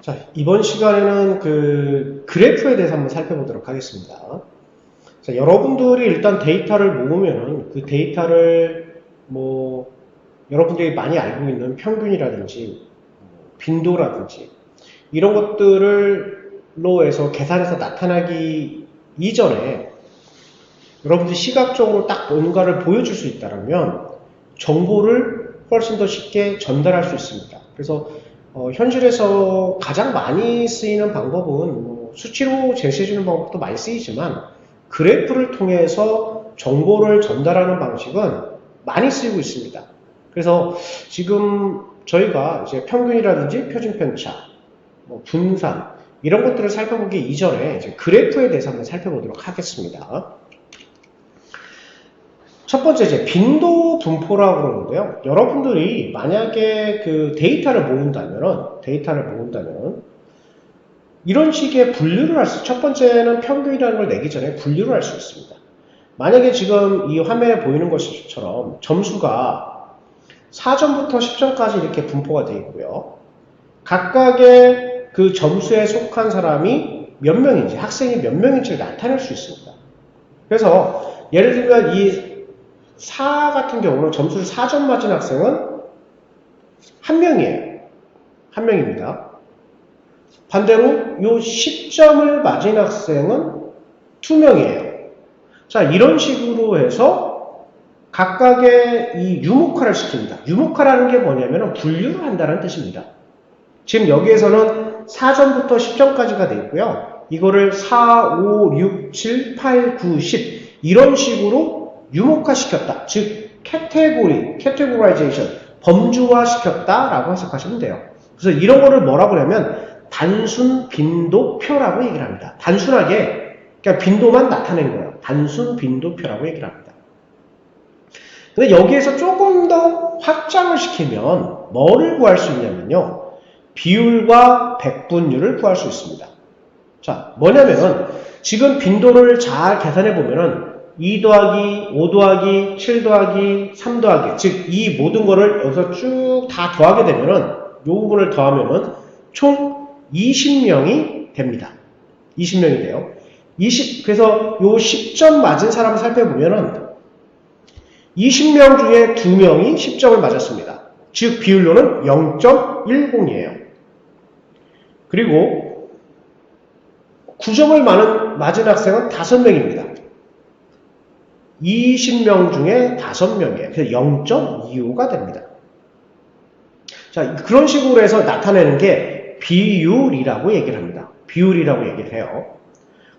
자, 이번 시간에는 그래프에 대해서 한번 살펴보도록 하겠습니다. 자, 여러분들이 일단 데이터를 모으면은 그 데이터를 여러분들이 많이 알고 있는 평균이라든지 빈도라든지 이런 것들로 해서 계산해서 나타나기 이전에 여러분들이 시각적으로 딱 뭔가를 보여줄 수 있다면 정보를 훨씬 더 쉽게 전달할 수 있습니다. 그래서 현실에서 가장 많이 쓰이는 방법은 수치로 제시해주는 방법도 많이 쓰이지만 그래프를 통해서 정보를 전달하는 방식은 많이 쓰이고 있습니다. 그래서 지금 저희가 이제 평균이라든지 표준편차, 분산 이런 것들을 살펴보기 이전에 이제 그래프에 대해서 한번 살펴보도록 하겠습니다. 첫 번째 이제 빈도 분포라고 그러는데요. 여러분들이 만약에 데이터를 모은다면 이런 식의 분류를 첫 번째는 평균이라는 걸 내기 전에 분류를 할 수 있습니다. 만약에 지금 이 화면에 보이는 것처럼 점수가 4점부터 10점까지 이렇게 분포가 되어 있고요. 각각의 그 점수에 속한 사람이 몇 명인지, 학생이 몇 명인지를 나타낼 수 있습니다. 그래서 예를 들면 이 4 같은 경우는 점수를 4점 맞은 학생은 한 명이에요. 한 명입니다. 반대로 요 10점을 맞은 학생은 2명이에요. 자, 이런 식으로 해서 각각의 이 유목화를 시킵니다. 유목화라는 게 뭐냐면 분류를 한다는 뜻입니다. 지금 여기에서는 4점부터 10점까지가 되어 있고요. 이거를 4, 5, 6, 7, 8, 9, 10 이런 식으로 유목화시켰다. 즉 categorization, 범주화시켰다라고 해석하시면 돼요. 그래서 이런 거를 뭐라고 하냐면 단순 빈도표라고 얘기를 합니다. 단순하게 그냥 빈도만 나타낸 거예요. 단순 빈도표라고 얘기를 합니다. 근데 여기에서 조금 더 확장을 시키면 뭐를 구할 수 있냐면요. 비율과 백분율을 구할 수 있습니다. 자, 뭐냐면 지금 빈도를 잘 계산해 보면은 2 더하기 5 더하기 7 더하기 3 더하기 즉 이 모든 거를 여기서 쭉 다 더하게 되면은 이 부분을 더하면은 총 20명이 됩니다. 20명이 돼요. 그래서 요 10점 맞은 사람을 살펴보면은 20명 중에 2명이 10점을 맞았습니다. 즉 비율로는 0.10이에요. 그리고 9점을 맞은 학생은 5명입니다. 20명 중에 5명이에요. 그래서 0.25가 됩니다. 자, 그런 식으로 해서 나타내는 게 비율이라고 얘기를 합니다. 비율이라고 얘기를 해요.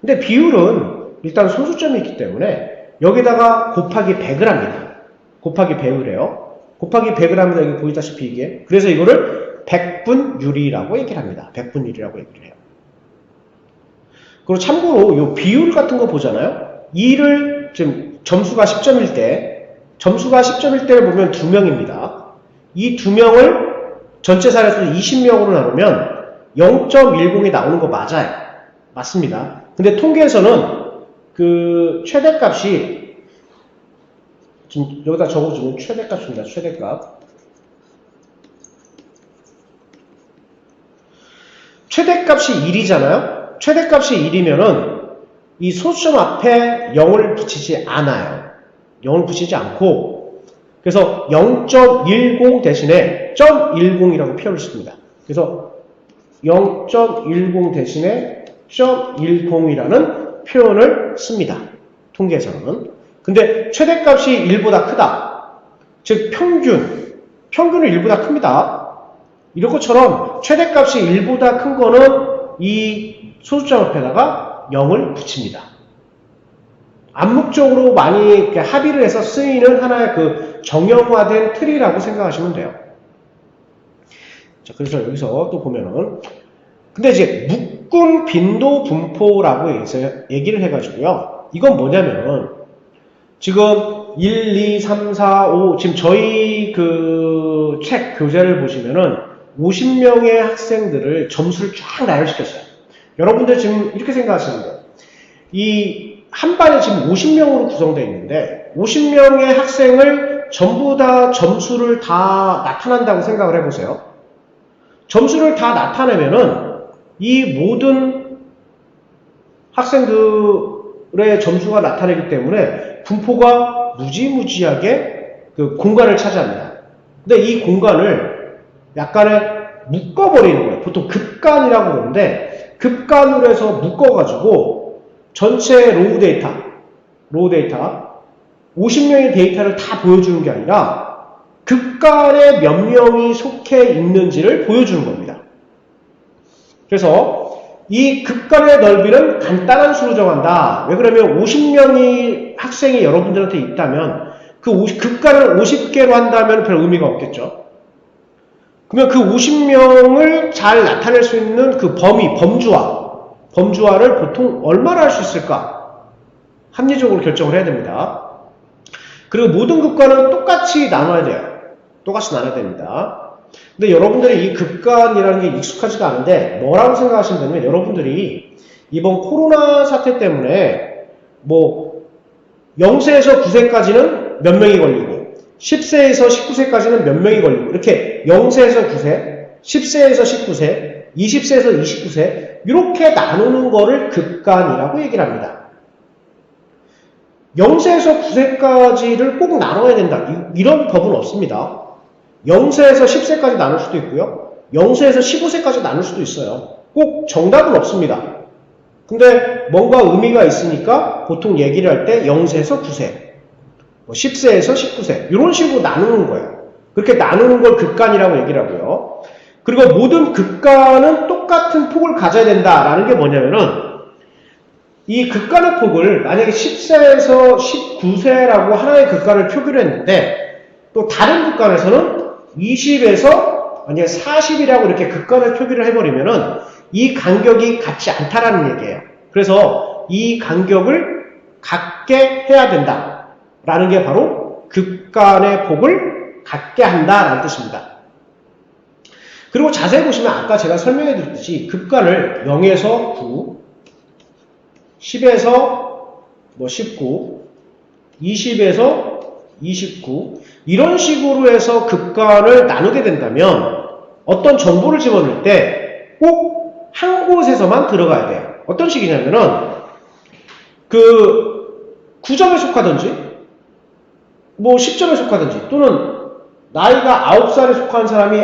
근데 비율은 일단 소수점이 있기 때문에 여기다가 곱하기 100을 합니다. 곱하기 100을 해요. 곱하기 100을 하면 여기 보이다시피 이게 그래서 이거를 백분율이라고 얘기를 합니다. 백분율이라고 얘기를 해요. 그리고 참고로 이 비율 같은 거 보잖아요. 이를 지금 점수가 10점일 때를 보면 2명입니다. 이 2명을 전체 사례수 20명으로 나누면 0.10이 나오는 거 맞아요. 맞습니다. 근데 통계에서는 그 최대값이 지금 여기다 적어주면 최대값입니다. 최대값. 최대값이 1이잖아요. 최대값이 1이면은 이 소수점 앞에 0을 붙이지 않아요. 0을 붙이지 않고 그래서 0.10 대신에 0.10이라고 표현을 씁니다. 그래서 0.10 대신에 0.10이라는 표현을 씁니다. 통계에서는. 근데 최대값이 1보다 크다. 즉 평균은 1보다 큽니다. 이런 것처럼 최대값이 1보다 큰 거는 이 소수점 앞에다가 0을 붙입니다. 암묵적으로 많이 합의를 해서 쓰이는 하나의 그 정형화된 틀이라고 생각하시면 돼요. 자, 그래서 여기서 또 보면은 근데 이제 묶음 빈도 분포라고 얘기를 해가지고요. 이건 뭐냐면은 지금 1, 2, 3, 4, 5 지금 저희 그 책 교재를 보시면은 50명의 학생들을 점수를 쫙 나열시켰어요. 여러분들 지금 이렇게 생각하시는 거예요. 이 한 반에 지금 50명으로 구성되어 있는데 50명의 학생을 전부 다 점수를 다 나타난다고 생각을 해보세요. 점수를 다 나타내면은 이 모든 학생들의 점수가 나타나기 때문에 분포가 무지무지하게 그 공간을 차지합니다. 근데 이 공간을 약간의 묶어버리는 거예요. 보통 급간이라고 그러는데 급간으로 해서 묶어가지고 전체 로우 데이터 50명의 데이터를 다 보여주는 게 아니라 급간에 몇 명이 속해 있는지를 보여주는 겁니다. 그래서 이 급간의 넓이는 간단한 수로 정한다. 왜 그러면 50명이 학생이 여러분들한테 있다면 그 급간을 50개로 한다면 별 의미가 없겠죠. 그러면 그 50명을 잘 나타낼 수 있는 그 범주화를 보통 얼마나 할 수 있을까? 합리적으로 결정을 해야 됩니다. 그리고 모든 급간은 똑같이 나눠야 돼요. 똑같이 나눠야 됩니다. 근데 여러분들이 이 급간이라는 게 익숙하지가 않은데 뭐라고 생각하시면 되냐면 여러분들이 이번 코로나 사태 때문에 뭐 0세에서 9세까지는 몇 명이 걸리고 10세에서 19세까지는 몇 명이 걸리고 이렇게 0세에서 9세, 10세에서 19세, 20세에서 29세 이렇게 나누는 거를 급간이라고 얘기를 합니다. 0세에서 9세까지를 꼭 나눠야 된다. 이런 법은 없습니다. 0세에서 10세까지 나눌 수도 있고요. 0세에서 15세까지 나눌 수도 있어요. 꼭 정답은 없습니다. 근데 뭔가 의미가 있으니까 보통 얘기를 할 때 0세에서 9세, 10세에서 19세 이런 식으로 나누는 거예요. 그렇게 나누는 걸 급간이라고 얘기를 하고요. 그리고 모든 급간은 똑같은 폭을 가져야 된다라는 게 뭐냐면은 이 급간의 폭을 만약에 10세에서 19세라고 하나의 급간을 표기를 했는데 또 다른 급간에서는 20에서 만약에 40이라고 이렇게 급간을 표기를 해버리면은 이 간격이 같지 않다라는 얘기예요. 그래서 이 간격을 같게 해야 된다라는 게 바로 급간의 폭을 같게 한다라는 뜻입니다. 그리고 자세히 보시면 아까 제가 설명해 드렸듯이 급간을 0에서 9, 10에서 19, 20에서 29 이런 식으로 해서 급간을 나누게 된다면 어떤 정보를 집어넣을 때 꼭 한 곳에서만 들어가야 돼요. 어떤 식이냐면은 그 9점에 속하든지 뭐 10점에 속하든지 또는 나이가 9살에 속한 사람이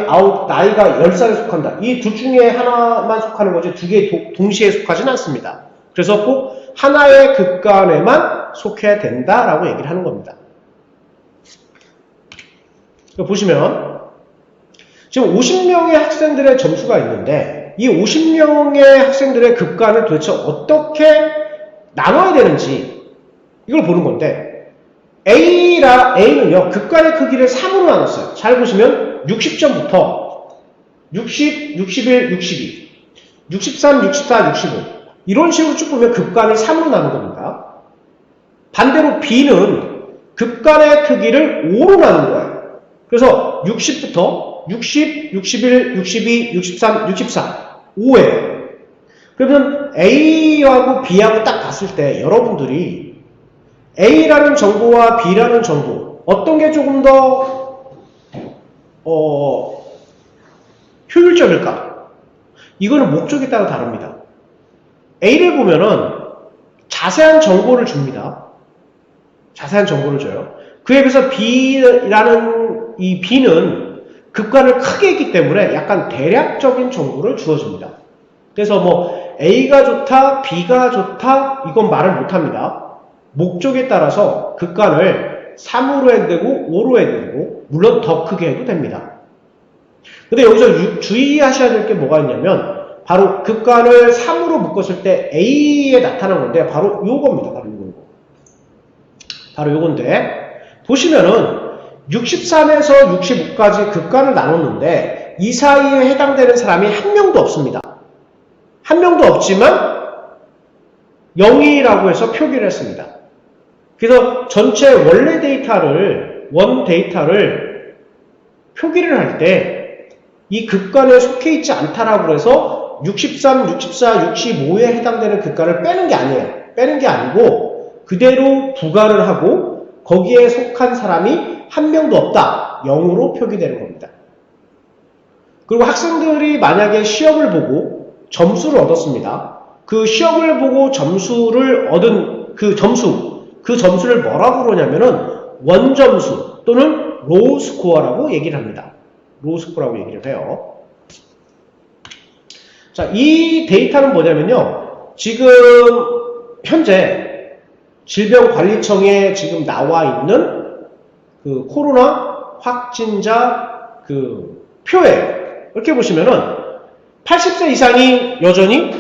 나이가 10살에 속한다. 이 둘 중에 하나만 속하는 거지 두 개 동시에 속하지는 않습니다. 그래서 꼭 하나의 급간에만 속해야 된다라고 얘기를 하는 겁니다. 보시면 지금 50명의 학생들의 점수가 있는데 이 50명의 학생들의 급간을 도대체 어떻게 나눠야 되는지 이걸 보는 건데 A는요 급간의 크기를 3으로 나눴어요. 잘 보시면 60점부터 60, 61, 62, 63, 64, 65 이런 식으로 쭉 보면 급간을 3으로 나눈 겁니다. 반대로 B는 급간의 크기를 5로 나눈 거예요. 그래서 60부터 60, 61, 62, 63, 64 5예요. 그러면 A하고 B하고 딱 봤을 때 여러분들이 A라는 정보와 B라는 정보 어떤 게 조금 더 효율적일까? 이거는 목적에 따라 다릅니다. A를 보면은 자세한 정보를 줍니다. 자세한 정보를 줘요. 그에 비해서 B라는 이 B는 급간을 크게 했기 때문에 약간 대략적인 정보를 주어줍니다. 그래서 뭐 A가 좋다, B가 좋다 이건 말을 못합니다. 목적에 따라서 급간을 3으로 해도 되고 5로 해도 되고 물론 더 크게 해도 됩니다. 근데 여기서 주의하셔야 될 게 뭐가 있냐면 바로 급간을 3으로 묶었을 때 A에 나타난 건데 바로 요겁니다. 바로 요건데 보시면은 63에서 65까지 급간을 나눴는데 이 사이에 해당되는 사람이 한 명도 없습니다. 한 명도 없지만 0이라고 해서 표기를 했습니다. 그래서 전체 원래 데이터를 표기를 할 때 이 급간에 속해 있지 않다라고 해서 63, 64, 65에 해당되는 급간을 빼는 게 아니에요. 빼는 게 아니고 그대로 부과를 하고 거기에 속한 사람이 한 명도 없다. 0으로 표기되는 겁니다. 그리고 학생들이 만약에 시험을 보고 점수를 얻었습니다. 그 시험을 보고 점수를 얻은 그 점수를 뭐라고 그러냐면은 원점수 또는 로우 스코어라고 얘기를 합니다. 로우 스코어라고 얘기를 해요. 자, 이 데이터는 뭐냐면요. 지금 현재 질병관리청에 지금 나와 있는 그 코로나 확진자 그 표에 이렇게 보시면은 80세 이상이 여전히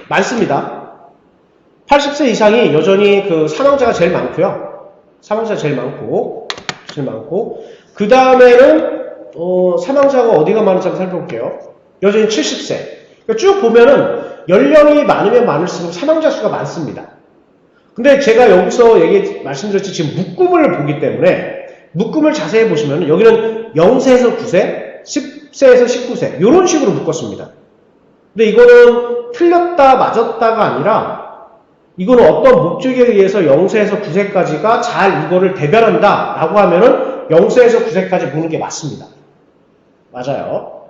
많습니다. 80세 이상이 여전히 사망자가 제일 많고요. 사망자가 제일 많고, 그 다음에는, 사망자가 어디가 많은지 한번 살펴볼게요. 여전히 70세. 그러니까 쭉 보면은, 연령이 많으면 많을수록 사망자 수가 많습니다. 근데 제가 여기서 말씀드렸지, 지금 묶음을 보기 때문에, 묶음을 자세히 보시면, 여기는 0세에서 9세, 10세에서 19세, 이런 식으로 묶었습니다. 근데 이거는 틀렸다, 맞았다가 아니라, 이거는 어떤 목적에 의해서 0세에서 9세까지가 잘 이거를 대변한다 라고 하면은 0세에서 9세까지 보는 게 맞습니다. 맞아요.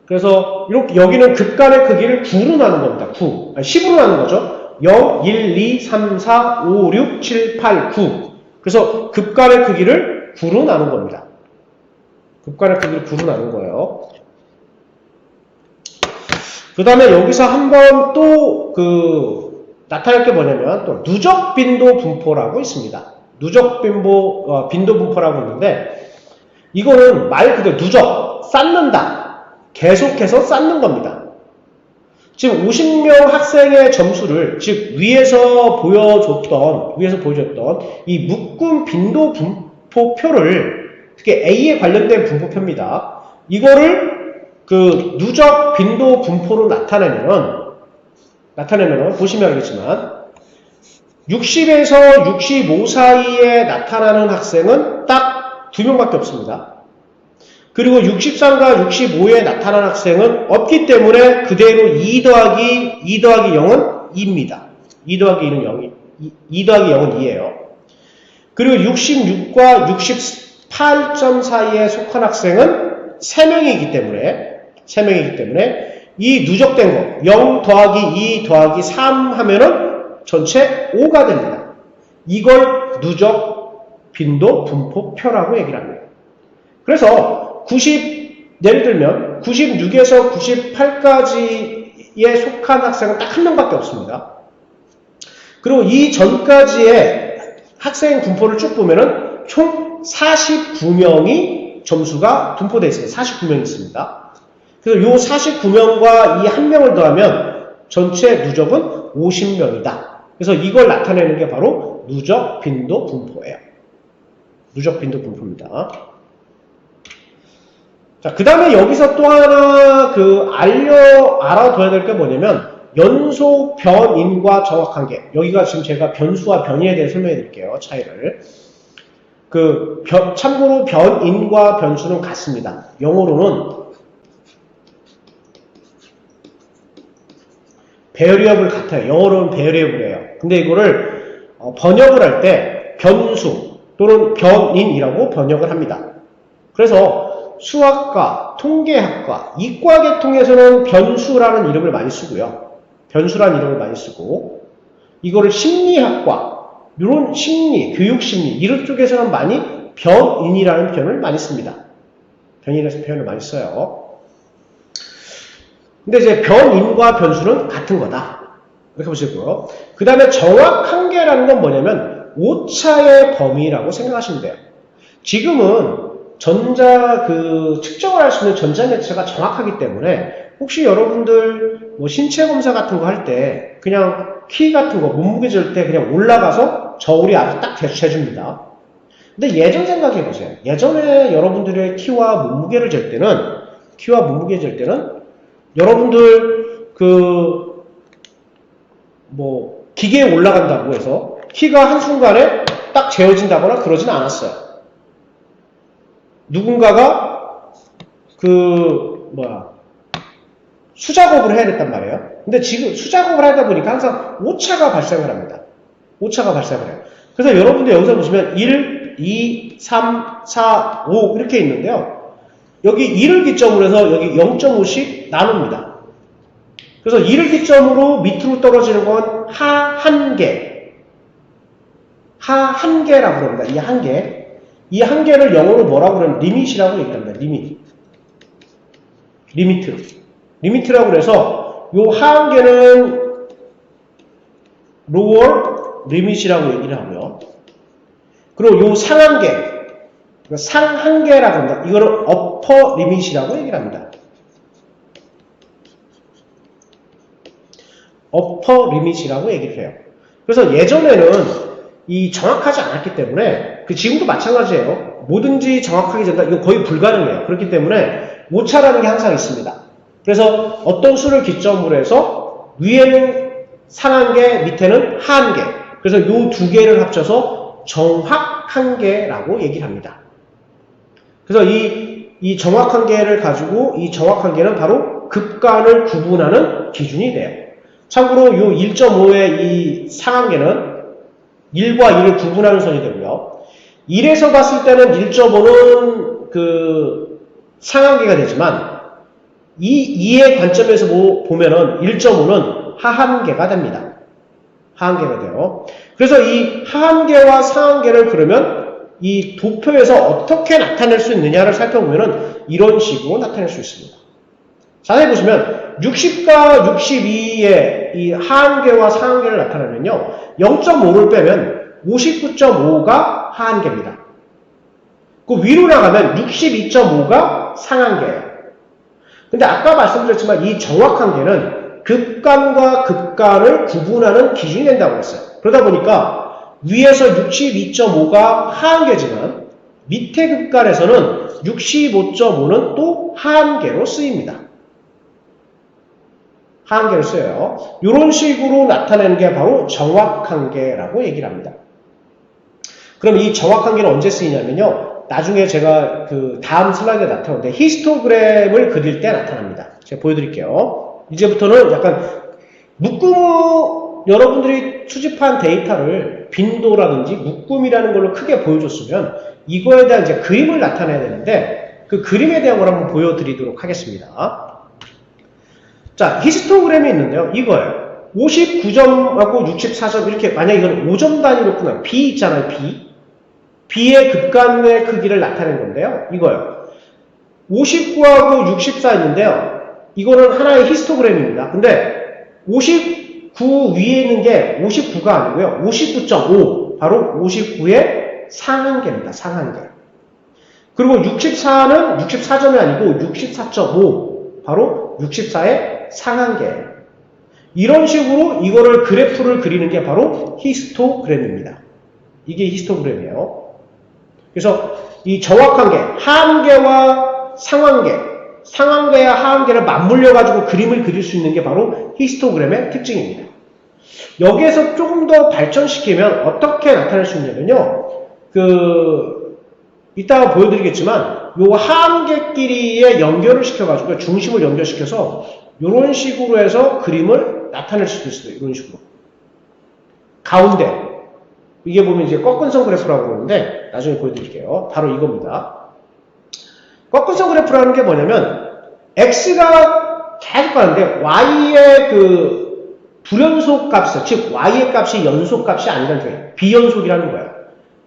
그래서 이렇게 여기는 급간의 크기를 9로 나눈 겁니다. 10으로 나눈 거죠. 0, 1, 2, 3, 4, 5, 6, 7, 8, 9. 그래서 급간의 크기를 9로 나눈 겁니다. 급간의 크기를 9로 나눈 거예요. 그 다음에 여기서 한번 또 나타날 게 뭐냐면 또 누적 빈도 분포라고 있습니다. 누적 빈도 분포라고 있는데 이거는 말 그대로 누적, 쌓는다. 계속해서 쌓는 겁니다. 지금 50명 학생의 점수를 즉 위에서 보여줬던 이 묶음 빈도 분포표를 특히 A에 관련된 분포표입니다. 이거를 누적 빈도 분포로 나타내면은 보시면 알겠지만 60에서 65 사이에 나타나는 학생은 딱 2명밖에 없습니다. 그리고 63과 65에 나타나는 학생은 없기 때문에 그대로 2 더하기 0은 2입니다. 2 더하기 0은 2예요. 그리고 66과 68점 사이에 속한 학생은 3명이기 때문에 이 누적된 거 0 더하기 2 더하기 3 하면은 전체 5가 됩니다. 이걸 누적 빈도 분포표라고 얘기를 합니다. 그래서 예를 들면 96에서 98까지에 속한 학생은 딱 1명밖에 없습니다. 그리고 이 전까지의 학생 분포를 쭉 보면은 총 49명이 점수가 분포되어 있습니다. 49명이 있습니다. 그래서 이 49명과 이 1명을 더하면 전체 누적은 50명이다. 그래서 이걸 나타내는 게 바로 누적 빈도 분포예요. 누적 빈도 분포입니다. 자, 그 다음에 여기서 또 하나 알아둬야 될 게 뭐냐면 연소 변인과 정확한계. 여기가 지금 제가 변수와 변이에 대해 설명해 드릴게요. 차이를. 참고로 변인과 변수는 같습니다. 영어로는 베리어블 같아요. 영어로는 베리어블이에요. 근데 이거를 번역을 할 때 변수 또는 변인이라고 번역을 합니다. 그래서 수학과, 통계학과, 이과 계통에서는 변수라는 이름을 많이 쓰고요. 이거를 심리학과, 이런 심리, 교육심리 이런 쪽에서는 많이 변인이라는 표현을 많이 씁니다. 변인이라는 표현을 많이 써요. 근데 이제 변인과 변수는 같은 거다. 이렇게 보시고요. 그 다음에 정확한계라는 건 뭐냐면 오차의 범위라고 생각하시면 돼요. 지금은 측정을 할 수 있는 전자 매체가 정확하기 때문에 혹시 여러분들 신체 검사 같은 거 할 때 그냥 키 같은 거 몸무게 잴 때 그냥 올라가서 저울이 아주 딱 재줍니다. 근데 예전 생각해 보세요. 예전에 여러분들의 키와 몸무게를 잴 때는 여러분들 기계에 올라간다고 해서 키가 한순간에 딱 재어진다거나 그러진 않았어요. 누군가가 수작업을 해야 됐단 말이에요. 근데 지금 수작업을 하다 보니까 항상 오차가 발생을 합니다. 그래서 여러분들 여기서 보시면 1, 2, 3, 4, 5 이렇게 있는데요. 여기 2를 기점으로 해서 여기 0.5씩 나눕니다. 그래서 2를 기점으로 밑으로 떨어지는 건 하 한 개. 하 한 개라고 합니다. 이 한 개. 이 한 개를 영어로 뭐라고 그러면 리밋이라고 얘기합니다. 리미트라고 그래서 요 하 한 개는 로어 리밋이라고 얘기를 하고요. 그리고 요 상 한 개, 상 한 개라고 합니다. 이거를 어퍼 리밋이라고 얘기를 합니다. 어퍼 리밋이라고 얘기를 해요. 그래서 예전에는 이 정확하지 않았기 때문에 지금도 마찬가지예요. 뭐든지 정확하게 된다. 이거 거의 불가능해요. 그렇기 때문에 오차라는 게 항상 있습니다. 그래서 어떤 수를 기점으로 해서 위에는 상 한 개, 밑에는 하 한 개. 그래서 요 두 개를 합쳐서 정확 한 개라고 얘기를 합니다. 그래서 이 정확 한 개를 가지고 이 정확 한 개는 바로 급간을 구분하는 기준이 돼요. 참고로 요 1.5의 이 상 한 개는 1과 2를 구분하는 선이 되고요. 1에서 봤을 때는 1.5는 상 한 개가 되지만 2의 관점에서 보면은 1.5는 하 한 개가 됩니다. 하 한 개가 돼요. 그래서 이 하 한 개와 상 한 개를 그러면 이 도표에서 어떻게 나타낼 수 있느냐를 살펴보면은 이런 식으로 나타낼 수 있습니다. 자세히 보시면 60과 62의 이 하 한 개와 상 한 개를 나타내면요. 0.5를 빼면 59.5가 하 한 개입니다. 그 위로 나가면 62.5가 상 한 개예요. 근데 아까 말씀드렸지만 이 정확한 개는 급간과 급간을 구분하는 기준이 된다고 했어요. 그러다 보니까 위에서 62.5가 하 한 개지만 밑에 급간에서는 65.5는 또 하 한 개로 쓰입니다. 하 한 개를 써요. 이런 식으로 나타내는 게 바로 정확한 개라고 얘기를 합니다. 그럼 이 정확한 개는 언제 쓰이냐면요. 나중에 제가 다음 슬라이드에 나타나는데 히스토그램을 그릴 때 나타납니다. 제가 보여드릴게요. 이제부터는 약간 여러분들이 수집한 데이터를 빈도라든지 묶음이라는 걸로 크게 보여줬으면 이거에 대한 이제 그림을 나타내야 되는데 그 그림에 대한 걸 한번 보여드리도록 하겠습니다. 자, 히스토그램이 있는데요. 이거예요. 59점하고 64점 이렇게 만약에 이건 5점 단위로 구나 B 있잖아요. B의 급간의 크기를 나타낸 건데요. 이거예요. 59하고 64 있는데요. 이거는 하나의 히스토그램입니다. 근데 59 위에 있는 게 59가 아니고요. 59.5 바로 59의 상한계입니다. 상한계. 그리고 64는 64점이 아니고 64.5 바로 64의 상한계예요. 이런 식으로 이거를 그래프를 그리는 게 바로 히스토그램입니다. 이게 히스토그램이에요. 그래서 이 정확한 게 하한계와 상한계, 상한계와 하한계를 맞물려 가지고 그림을 그릴 수 있는 게 바로 히스토그램의 특징입니다. 여기에서 조금 더 발전시키면 어떻게 나타낼 수 있냐면요. 이따가 보여드리겠지만 요 하한계끼리의 연결을 시켜가지고 중심을 연결시켜서 이런 식으로 해서 그림을 나타낼 수도 있어요. 이런 식으로. 가운데 이게 보면 이제 꺾은선 그래프라고 그러는데 나중에 보여드릴게요. 바로 이겁니다. 꺾은선 그래프라는 게 뭐냐면 x가 계속 가는데 y의 불연속 값이, 즉 y의 값이 연속 값이 아니라는 거예요. 비연속이라는 거예요.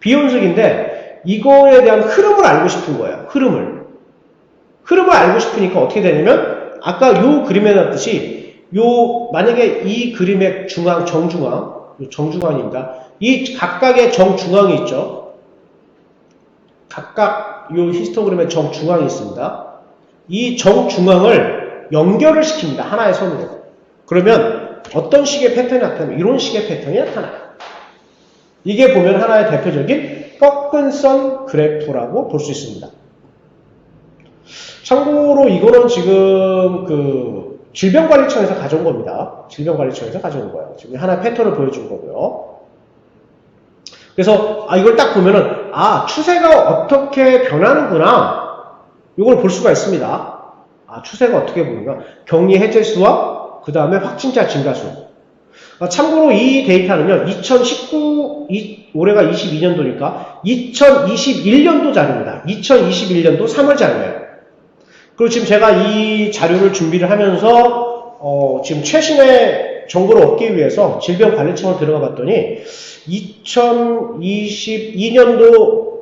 비연속인데 이거에 대한 흐름을 알고 싶은 거예요. 흐름을 알고 싶으니까 어떻게 되냐면 아까 요 그림에 놨듯이 만약에 이 그림의 정중앙입니다. 이 각각의 정중앙이 있죠. 각각 요 히스토그램의 정중앙이 있습니다. 이 정중앙을 연결을 시킵니다. 하나의 선으로. 그러면 어떤 식의 패턴이 나타나면 이런 식의 패턴이 나타나요. 이게 보면 하나의 대표적인 꺾은선 그래프라고 볼 수 있습니다. 참고로 이거는 지금 질병관리청에서 가져온 겁니다. 질병관리청에서 가져온 거예요. 지금 하나의 패턴을 보여준 거고요. 그래서 이걸 딱 보면은 추세가 어떻게 변하는구나 이걸 볼 수가 있습니다. 추세가 어떻게 보는가. 격리 해제수와 그 다음에 확진자 증가수. 참고로 이 데이터는요 올해가 22년도니까 2021년도 자료입니다. 2021년도 3월 자료예요. 그리고 지금 제가 이 자료를 준비를 하면서 지금 최신의 정보를 얻기 위해서 질병관리청을 들어가 봤더니 2022년도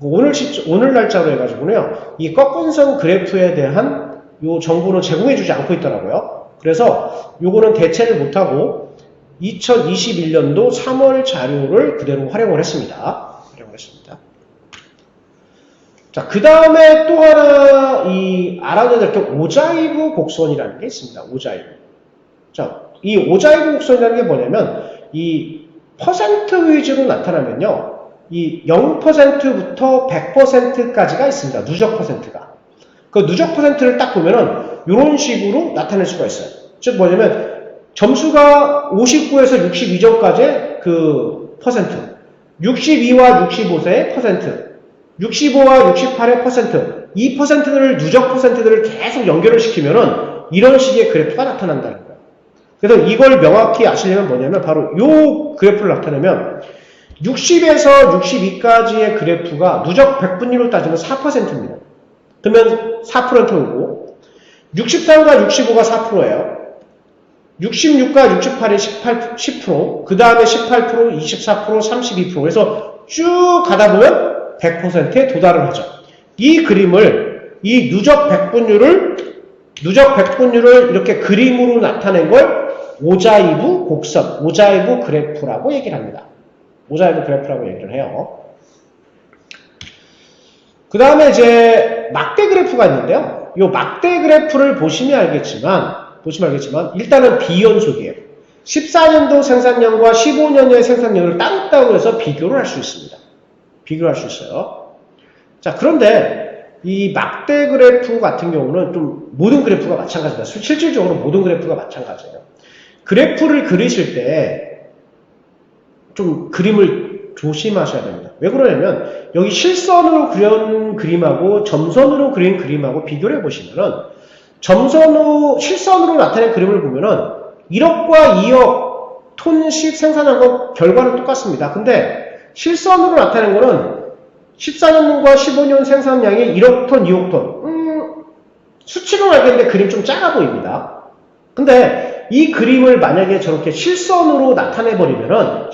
오늘 날짜로 해가지고요, 이 꺾은선 그래프에 대한 요 정보는 제공해주지 않고 있더라고요. 그래서 요거는 대체를 못하고 2021년도 3월 자료를 그대로 활용을 했습니다. 자, 그 다음에 또 하나 알아둬야 될 게 오자이브 곡선이라는 게 있습니다. 오자이브. 자, 이 오자이브 곡선이라는 게 뭐냐면 이 퍼센트 위주로 나타나면요, 이 0%부터 100%까지가 있습니다. 누적 퍼센트가. 그 누적 퍼센트를 딱 보면은 이런 식으로 나타낼 수가 있어요. 즉 뭐냐면 점수가 59에서 62점까지의 그 퍼센트, 62와 65세의 퍼센트, 65와 68의 퍼센트, 이 퍼센트들을 누적 퍼센트들을 계속 연결을 시키면은 이런 식의 그래프가 나타난다는 거예요. 그래서 이걸 명확히 아시려면 뭐냐면 바로 이 그래프를 나타내면 60에서 62까지의 그래프가 누적 100분위로 따지면 4%입니다. 그러면 4%는 오고 63과 65가 4%예요. 66과 68이 10%, 그 다음에 18%, 24%, 32%. 그래서 쭉 가다 보면 100%에 도달을 하죠. 이 그림을, 이 누적 100분율을 이렇게 그림으로 나타낸 걸 오자이브 곡선, 오자이브 그래프라고 얘기를 합니다. 오자이브 그래프라고 얘기를 해요. 그 다음에 이제 막대 그래프가 있는데요. 이 막대 그래프를 보시면 알겠지만 일단은 비연속이에요. 14년도 생산량과 15년의 생산량을 따로따로 해서 비교를 할 수 있습니다. 비교를 할 수 있어요. 자, 그런데 이 막대 그래프 같은 경우는 좀 모든 그래프가 마찬가지입니다. 실질적으로 모든 그래프가 마찬가지예요. 그래프를 그리실 때 좀 그림을 조심하셔야 됩니다. 왜 그러냐면 여기 실선으로 그린 그림하고 점선으로 그린 그림하고 비교를 해보시면은 실선으로 나타낸 그림을 보면은 1억과 2억 톤씩 생산한 거 결과는 똑같습니다. 근데 실선으로 나타낸 거는 14년과 15년 생산량이 1억 톤, 2억 톤. 수치로 알겠는데 그림 좀 작아 보입니다. 근데 이 그림을 만약에 저렇게 실선으로 나타내버리면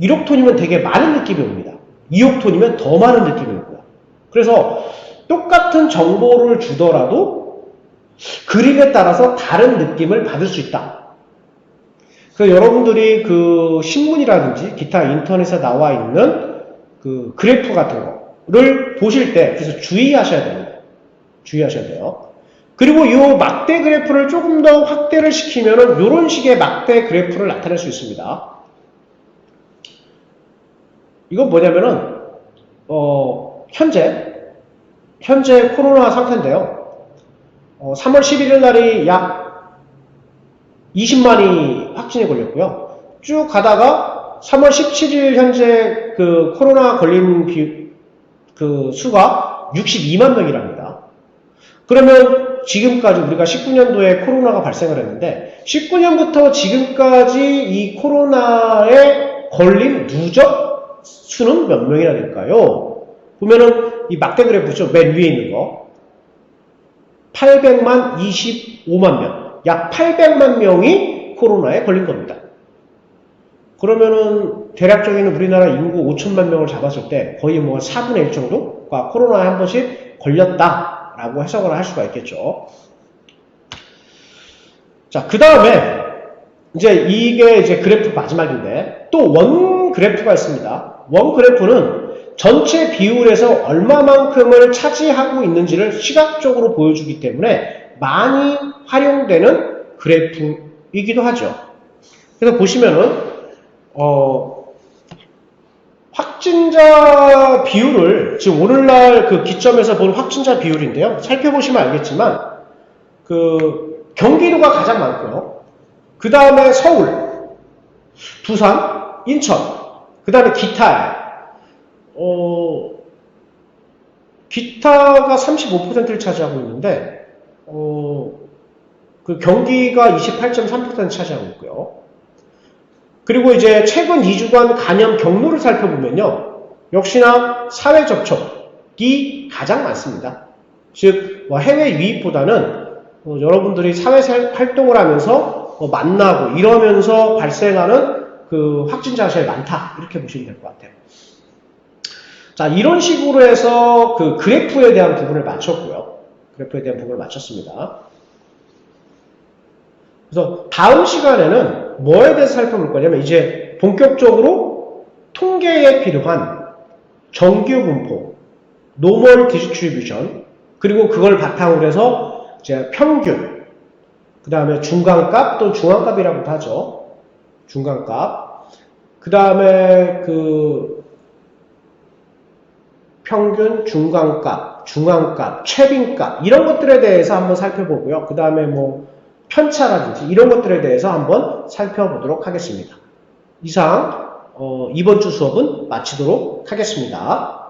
1억 톤이면 되게 많은 느낌이 옵니다. 2억 톤이면 더 많은 느낌이 옵니다. 그래서 똑같은 정보를 주더라도 그림에 따라서 다른 느낌을 받을 수 있다. 그래서 여러분들이 그 신문이라든지 기타 인터넷에 나와 있는 그 그래프 같은 거를 보실 때 그래서 주의하셔야 됩니다. 주의하셔야 돼요. 그리고 이 막대 그래프를 조금 더 확대를 시키면은 이런 식의 막대 그래프를 나타낼 수 있습니다. 이건 뭐냐면은 현재 코로나 상태인데요. 3월 11일 날이 약 20만이 확진이 걸렸고요. 쭉 가다가 3월 17일 현재 그 코로나 걸린 그 수가 62만 명이랍니다. 그러면 지금까지 우리가 19년도에 코로나가 발생을 했는데 19년부터 지금까지 이 코로나에 걸린 누적 수는 몇 명이나 될까요? 보면은 이 막대 그래프죠. 맨 위에 있는 거. 800만 25만 명. 약 800만 명이 코로나에 걸린 겁니다. 그러면은 대략적인 우리나라 인구 5천만 명을 잡았을 때 거의 뭐 4분의 1 정도가 코로나에 한 번씩 걸렸다라고 해석을 할 수가 있겠죠. 자, 그 다음에 이제 이게 이제 그래프 마지막인데 또 원 그래프가 있습니다. 원 그래프는 전체 비율에서 얼마만큼을 차지하고 있는지를 시각적으로 보여주기 때문에 많이 활용되는 그래프이기도 하죠. 그래서 보시면은 확진자 비율을 지금 오늘날 그 기점에서 본 확진자 비율인데요. 살펴보시면 알겠지만 그 경기도가 가장 많고요. 그 다음에 서울, 부산, 인천, 그 다음에 기타에 기타가 35%를 차지하고 있는데 그 경기가 28.3% 차지하고 있고요. 그리고 이제 최근 2주간 감염 경로를 살펴보면요. 역시나 사회 접촉이 가장 많습니다. 즉 해외 유입보다는 여러분들이 사회 활동을 하면서 만나고 이러면서 발생하는 그 확진자가 제일 많다, 이렇게 보시면 될 것 같아요. 자, 이런 식으로 해서 그 그래프에 대한 부분을 맞췄고요. 그래프에 대한 부분을 맞췄습니다. 그래서 다음 시간에는 뭐에 대해서 살펴볼 거냐면 이제 본격적으로 통계에 필요한 정규 분포, 노멀 디스트리뷰션, 그리고 그걸 바탕으로 해서 이제 평균, 그 다음에 중간값 또는 중앙값이라고도 하죠. 중간값. 그 다음에 그 평균, 중간값, 중앙값, 최빈값 이런 것들에 대해서 한번 살펴보고요. 그 다음에 뭐 편차라든지 이런 것들에 대해서 한번 살펴보도록 하겠습니다. 이상 이번 주 수업은 마치도록 하겠습니다.